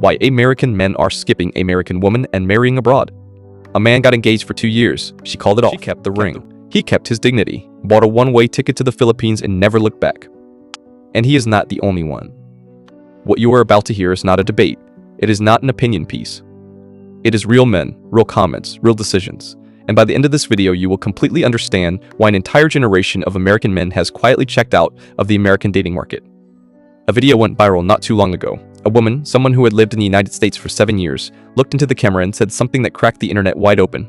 Why American men are skipping American women and marrying abroad. A man got engaged for 2 years. She called it off. She kept the ring. He kept his dignity, bought a one-way ticket to the Philippines and never looked back. And he is not the only one. What you are about to hear is not a debate. It is not an opinion piece. It is real men, real comments, real decisions. And by the end of this video, you will completely understand why an entire generation of American men has quietly checked out of the American dating market. A video went viral not too long ago. A woman, someone who had lived in the United States for 7 years, looked into the camera and said something that cracked the internet wide open.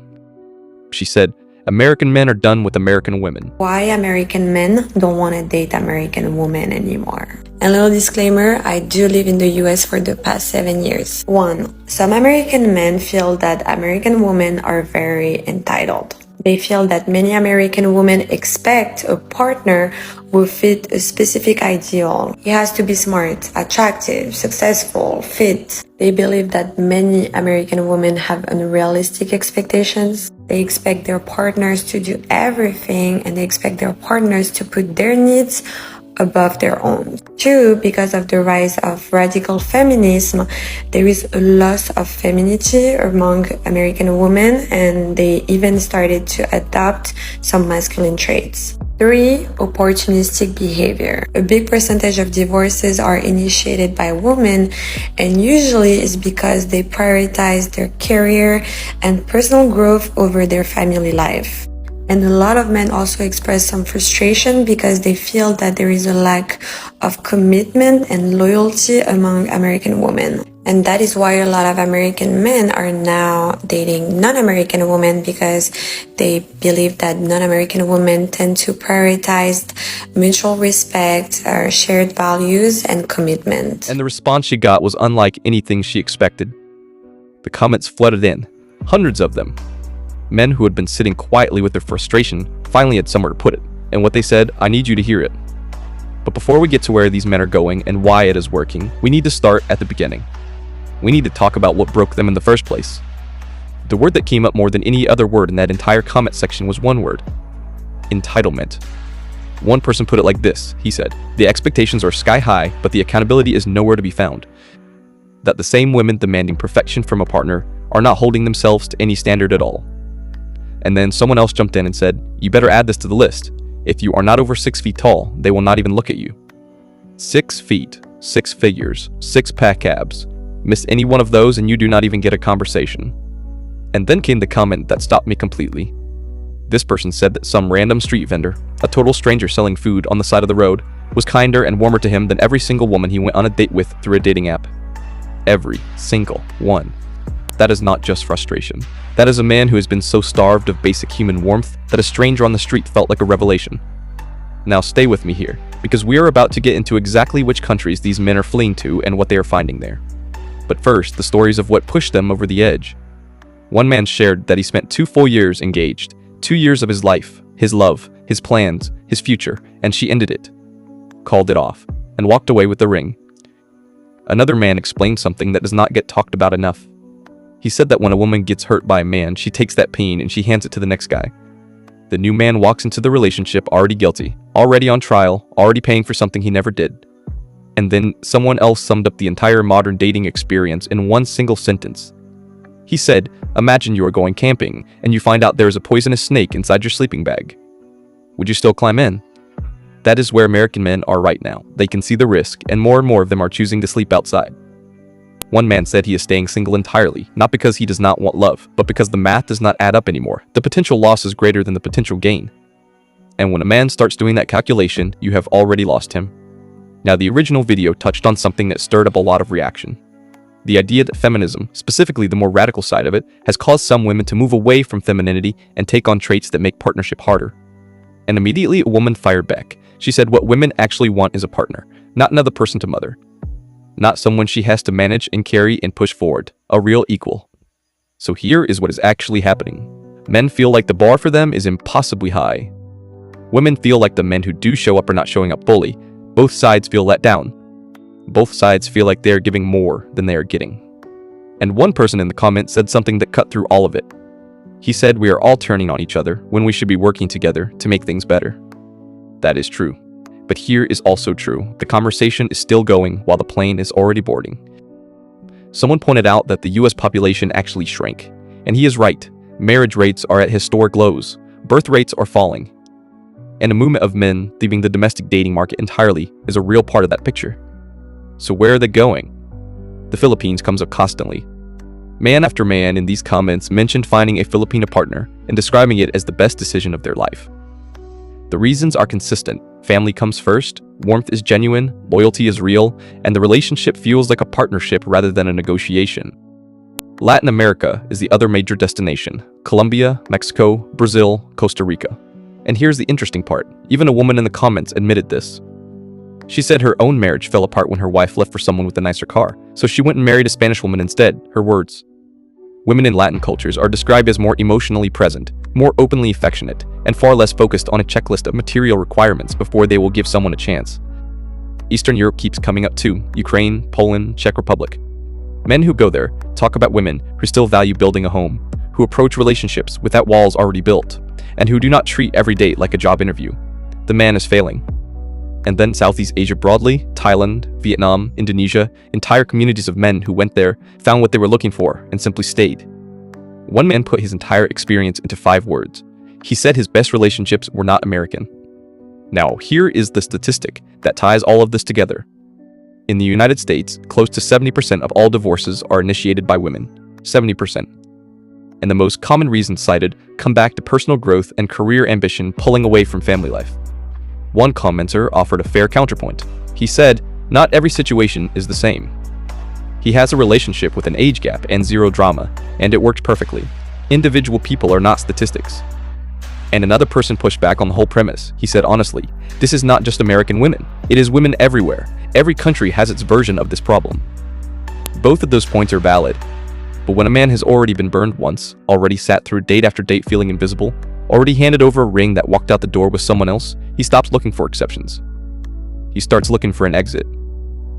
She said, "American men are done with American women." Why American men don't want to date American women anymore. A little disclaimer, I do live in the US for the past 7 years. 1. Some American men feel that American women are very entitled. They feel that many American women expect a partner who fit a specific ideal. He has to be smart, attractive, successful, fit. They believe that many American women have unrealistic expectations. They expect their partners to do everything, and they expect their partners to put their needs above their own. 2, because of the rise of radical feminism, there is a loss of femininity among American women, and they even started to adopt some masculine traits. 3, opportunistic behavior. A big percentage of divorces are initiated by women, and usually it's because they prioritize their career and personal growth over their family life. And a lot of men also express some frustration because they feel that there is a lack of commitment and loyalty among American women. And that is why a lot of American men are now dating non-American women, because they believe that non-American women tend to prioritize mutual respect, shared values, and commitment. And the response she got was unlike anything she expected. The comments flooded in, hundreds of them. Men who had been sitting quietly with their frustration finally had somewhere to put it, and what they said, I need you to hear it. But before we get to where these men are going and why it is working, we need to start at the beginning. We need to talk about what broke them in the first place. The word that came up more than any other word in that entire comment section was one word: entitlement. One person put it like this. He said, "The expectations are sky high, but the accountability is nowhere to be found." That the same women demanding perfection from a partner are not holding themselves to any standard at all. And then someone else jumped in and said, "You better add this to the list. If you are not over 6 feet tall, they will not even look at you." 6 feet, 6 figures, 6-pack abs. Miss any one of those and you do not even get a conversation. And then came the comment that stopped me completely. This person said that some random street vendor, a total stranger selling food on the side of the road, was kinder and warmer to him than every single woman he went on a date with through a dating app. Every single one. That is not just frustration. That is a man who has been so starved of basic human warmth that a stranger on the street felt like a revelation. Now stay with me here, because we are about to get into exactly which countries these men are fleeing to and what they are finding there. But first, the stories of what pushed them over the edge. One man shared that he spent 2 full years engaged, 2 years of his life, his love, his plans, his future, and she ended it, called it off, and walked away with the ring. Another man explained something that does not get talked about enough. He said that when a woman gets hurt by a man, she takes that pain and she hands it to the next guy. The new man walks into the relationship already guilty, already on trial, already paying for something he never did. And then someone else summed up the entire modern dating experience in one single sentence. He said, "Imagine you are going camping and you find out there is a poisonous snake inside your sleeping bag. Would you still climb in?" That is where American men are right now. They can see the risk, and more of them are choosing to sleep outside. One man said he is staying single entirely, not because he does not want love, but because the math does not add up anymore. The potential loss is greater than the potential gain. And when a man starts doing that calculation, you have already lost him. Now, the original video touched on something that stirred up a lot of reaction. The idea that feminism, specifically the more radical side of it, has caused some women to move away from femininity and take on traits that make partnership harder. And immediately a woman fired back. She said what women actually want is a partner, not another person to mother. Not someone she has to manage and carry and push forward, a real equal. So here is what is actually happening. Men feel like the bar for them is impossibly high. Women feel like the men who do show up are not showing up fully. Both sides feel let down. Both sides feel like they are giving more than they are getting. And one person in the comments said something that cut through all of it. He said we are all turning on each other when we should be working together to make things better. That is true. But here is also true. The conversation is still going while the plane is already boarding. Someone pointed out that the US population actually shrank. And he is right. Marriage rates are at historic lows. Birth rates are falling. And a movement of men leaving the domestic dating market entirely is a real part of that picture. So where are they going? The Philippines comes up constantly. Man after man in these comments mentioned finding a Filipino partner and describing it as the best decision of their life. The reasons are consistent. Family comes first, warmth is genuine, loyalty is real, and the relationship feels like a partnership rather than a negotiation. Latin America is the other major destination. Colombia, Mexico, Brazil, Costa Rica. And here's the interesting part. Even a woman in the comments admitted this. She said her own marriage fell apart when her wife left for someone with a nicer car, so she went and married a Spanish woman instead. Her words. Women in Latin cultures are described as more emotionally present, more openly affectionate, and far less focused on a checklist of material requirements before they will give someone a chance. Eastern Europe keeps coming up too. Ukraine, Poland, Czech Republic. Men who go there talk about women who still value building a home, who approach relationships without walls already built, and who do not treat every date like a job interview. The man is failing. And then Southeast Asia broadly, Thailand, Vietnam, Indonesia, entire communities of men who went there, found what they were looking for, and simply stayed. One man put his entire experience into 5 words. He said his best relationships were not American. Now, here is the statistic that ties all of this together. In the United States, close to 70% of all divorces are initiated by women. 70%. And the most common reasons cited come back to personal growth and career ambition pulling away from family life. One commenter offered a fair counterpoint. He said, not every situation is the same. He has a relationship with an age gap and 0 drama, and it worked perfectly. Individual people are not statistics. And another person pushed back on the whole premise. He said, honestly, this is not just American women. It is women everywhere. Every country has its version of this problem. Both of those points are valid. But when a man has already been burned once, already sat through date after date feeling invisible, already handed over a ring that walked out the door with someone else, he stops looking for exceptions. He starts looking for an exit.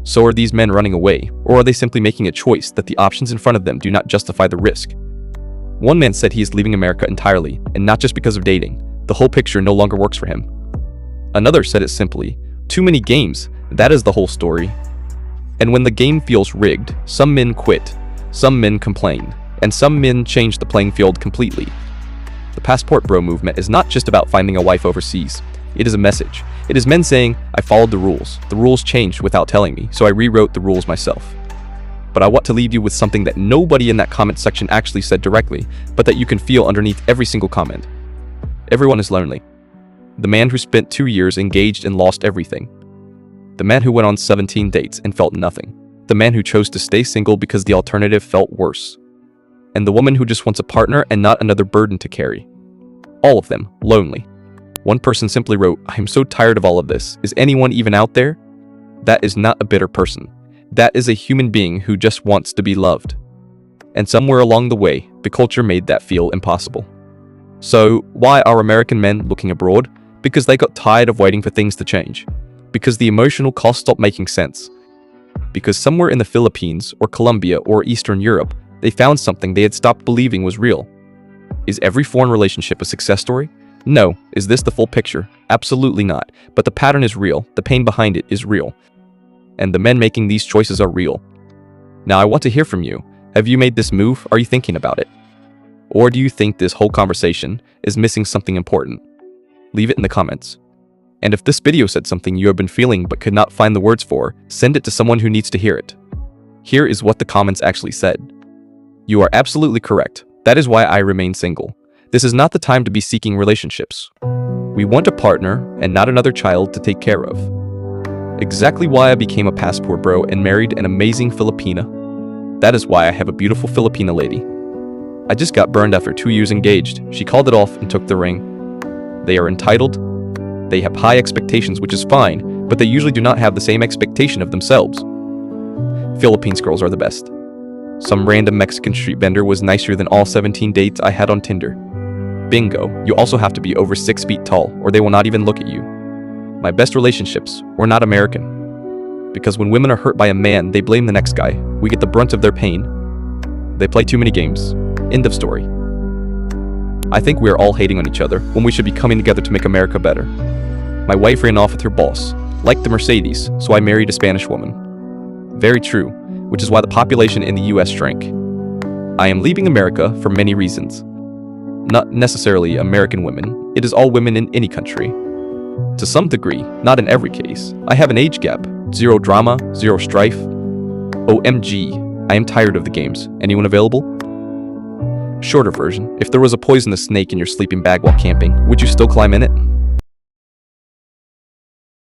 So are these men running away, or are they simply making a choice that the options in front of them do not justify the risk? One man said he is leaving America entirely, and not just because of dating. The whole picture no longer works for him. Another said it simply, too many games, that is the whole story. And when the game feels rigged, some men quit, some men complain, and some men change the playing field completely. The Passport Bro movement is not just about finding a wife overseas. It is a message. It is men saying, I followed the rules. The rules changed without telling me, so I rewrote the rules myself. But I want to leave you with something that nobody in that comment section actually said directly, but that you can feel underneath every single comment. Everyone is lonely. The man who spent 2 years engaged and lost everything. The man who went on 17 dates and felt nothing. The man who chose to stay single because the alternative felt worse. And the woman who just wants a partner and not another burden to carry. All of them lonely. One person simply wrote, I am so tired of all of this. Is anyone even out there? That is not a bitter person. That is a human being who just wants to be loved. And somewhere along the way, the culture made that feel impossible. So, why are American men looking abroad? Because they got tired of waiting for things to change. Because the emotional cost stopped making sense. Because somewhere in the Philippines, or Colombia, or Eastern Europe, they found something they had stopped believing was real. Is every foreign relationship a success story? No. Is this the full picture? Absolutely not. But the pattern is real. The pain behind it is real. And the men making these choices are real. Now I want to hear from you. Have you made this move? Are you thinking about it? Or do you think this whole conversation is missing something important? Leave it in the comments. And if this video said something you have been feeling but could not find the words for, send it to someone who needs to hear it. Here is what the comments actually said. You are absolutely correct. That is why I remain single. This is not the time to be seeking relationships. We want a partner and not another child to take care of. Exactly why I became a passport bro and married an amazing Filipina. That is why I have a beautiful Filipina lady. I just got burned after 2 years engaged. She called it off and took the ring. They are entitled. They have high expectations, which is fine, but they usually do not have the same expectation of themselves. Philippines girls are the best. Some random Mexican street vendor was nicer than all 17 dates I had on Tinder. Bingo, you also have to be over 6 feet tall, or they will not even look at you. My best relationships were not American. Because when women are hurt by a man, they blame the next guy. We get the brunt of their pain. They play too many games. End of story. I think we are all hating on each other when we should be coming together to make America better. My wife ran off with her boss, liked the Mercedes, so I married a Spanish woman. Very true. which is why the population in the US shrank. I am leaving America for many reasons. Not necessarily American women, it is all women in any country. To some degree, not in every case. I have an age gap, zero drama, zero strife. OMG, I am tired of the games. Anyone available? Shorter version, if there was a poisonous snake in your sleeping bag while camping, would you still climb in it?